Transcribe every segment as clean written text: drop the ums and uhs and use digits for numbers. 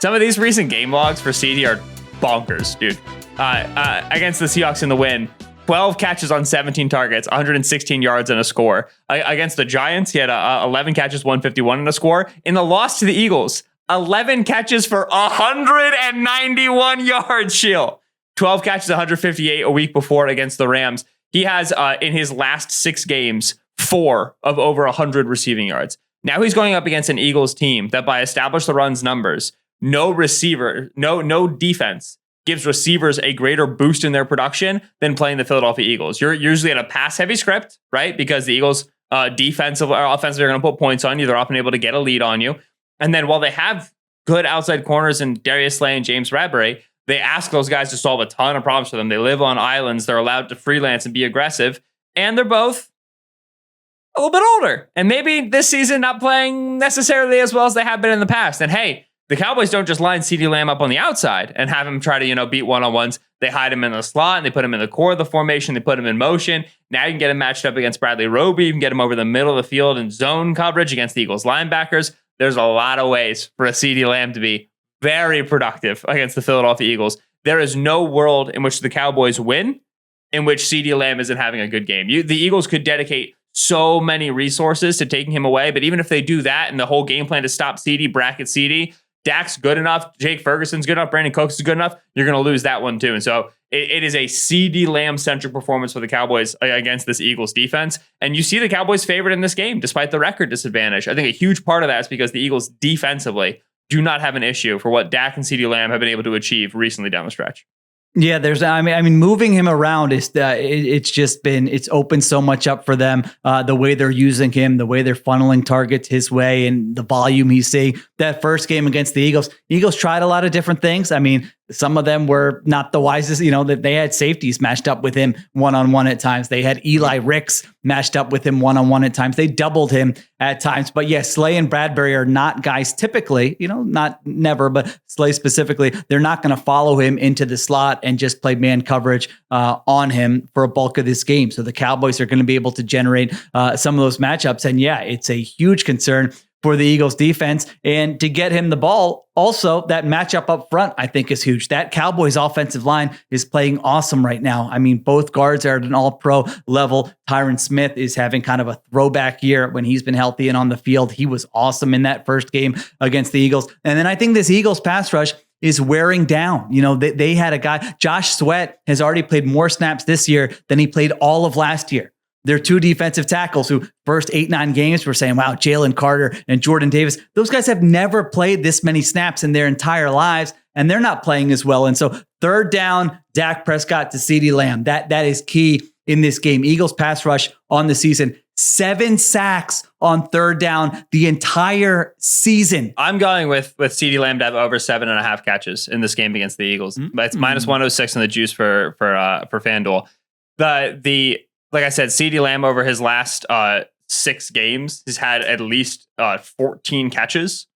Some of these recent game logs for CeeDee are bonkers, dude. Against the Seahawks in the win, 12 catches on 17 targets, 116 yards and a score. Against the Giants, he had 11 catches, 151 and a score. In the loss to the Eagles, 11 catches for 191 yards, Sheil. 12 catches, 158 a week before against the Rams. He has, in his last 6 games, 4 of over 100 receiving yards. Now he's going up against an Eagles team that by establish the runs numbers, no defense gives receivers a greater boost in their production than playing the Philadelphia Eagles. You're usually at a pass-heavy script, right? Because the Eagles defensive or offensive are going to put points on you. They're often able to get a lead on you. And then while they have good outside corners in Darius Slay and James Bradbury, they ask those guys to solve a ton of problems for them. They live on islands. They're allowed to freelance and be aggressive. And they're both a little bit older. And maybe this season not playing necessarily as well as they have been in the past. And hey, the Cowboys don't just line CeeDee Lamb up on the outside and have him try to, beat one-on-ones. They hide him in the slot and they put him in the core of the formation. They put him in motion. Now you can get him matched up against Bradley Roby. You can get him over the middle of the field in zone coverage against the Eagles linebackers. There's a lot of ways for a CeeDee Lamb to be very productive against the Philadelphia Eagles. There is no world in which the Cowboys win in which CeeDee Lamb isn't having a good game. The Eagles could dedicate so many resources to taking him away, but even if they do that and the whole game plan to stop CeeDee, bracket CeeDee, Dak's good enough, Jake Ferguson's good enough, Brandon Cooks is good enough, you're going to lose that one too. And so it is a CeeDee Lamb-centric performance for the Cowboys against this Eagles defense. And you see the Cowboys favored in this game, despite the record disadvantage. I think a huge part of that is because the Eagles defensively do not have an issue for what Dak and CeeDee Lamb have been able to achieve recently down the stretch. Yeah, moving him around it's opened so much up for them. The way they're using him, the way they're funneling targets his way, and the volume he's seeing. That first game against the Eagles tried a lot of different things. I mean, some of them were not the wisest. That they had safeties matched up with him one-on-one at times. They had Eli Ricks matched up with him one-on-one at times. They doubled him at times. But yes, Slay and Bradbury are not guys typically, not never, but Slay specifically, they're not going to follow him into the slot and just play man coverage on him for a bulk of this game. So the Cowboys are going to be able to generate some of those matchups. And yeah, it's a huge concern for the Eagles defense, and to get him the ball. Also, that matchup up front, I think, is huge. That Cowboys offensive line is playing awesome right now. I mean, both guards are at an all-pro level. Tyron Smith is having kind of a throwback year when he's been healthy and on the field. He was awesome in that first game against the Eagles. And then I think this Eagles pass rush is wearing down. They had a guy, Josh Sweat has already played more snaps this year than he played all of last year. They're 2 defensive tackles who first 8-9 games were saying, wow, Jalen Carter and Jordan Davis, those guys have never played this many snaps in their entire lives, and they're not playing as well. And so third down, Dak Prescott to CeeDee Lamb. That is key in this game. Eagles pass rush on the season, 7 sacks on third down the entire season. I'm going with CeeDee Lamb to have over 7.5 catches in this game against the Eagles. But it's minus 106 in the juice for FanDuel. Like I said, CeeDee Lamb over his last 6 games has had at least 14 catches.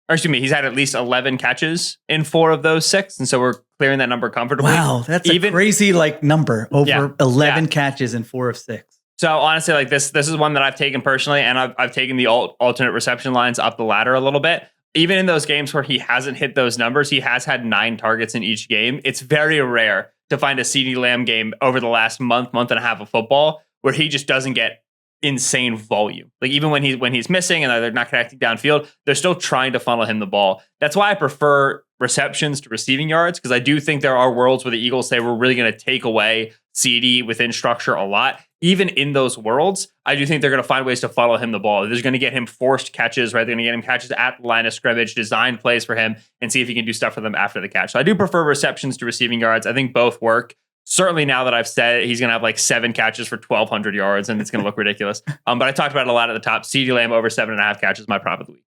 Or excuse me, he's had at least 11 catches in 4 of those 6. And so we're clearing that number comfortably. Wow, that's a crazy number. Over 11 catches in 4 of 6. So honestly, this is one that I've taken personally, and I've taken the alternate reception lines up the ladder a little bit. Even in those games where he hasn't hit those numbers, he has had 9 targets in each game. It's very rare to find a CeeDee Lamb game over the last month and a half of football where he just doesn't get insane volume. Even when he's missing and they're not connecting downfield, they're still trying to funnel him the ball. That's why I prefer receptions to receiving yards, because I do think there are worlds where the Eagles say we're really going to take away CeeDee within structure a lot. Even in those worlds, I do think they're going to find ways to funnel him the ball. They're going to get him forced catches, right? They're going to get him catches at the line of scrimmage, design plays for him, and see if he can do stuff for them after the catch. So I do prefer receptions to receiving yards. I think both work. Certainly now that I've said it, he's going to have 7 catches for 1,200 yards, and it's going to look ridiculous. But I talked about it a lot at the top. CeeDee Lamb over 7.5 catches, my prop of the week.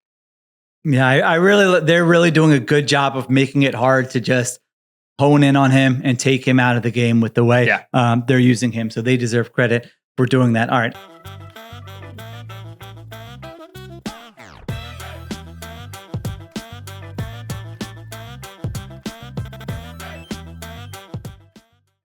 Yeah, they're really doing a good job of making it hard to just hone in on him and take him out of the game with the way they're using him. So they deserve credit for doing that. All right.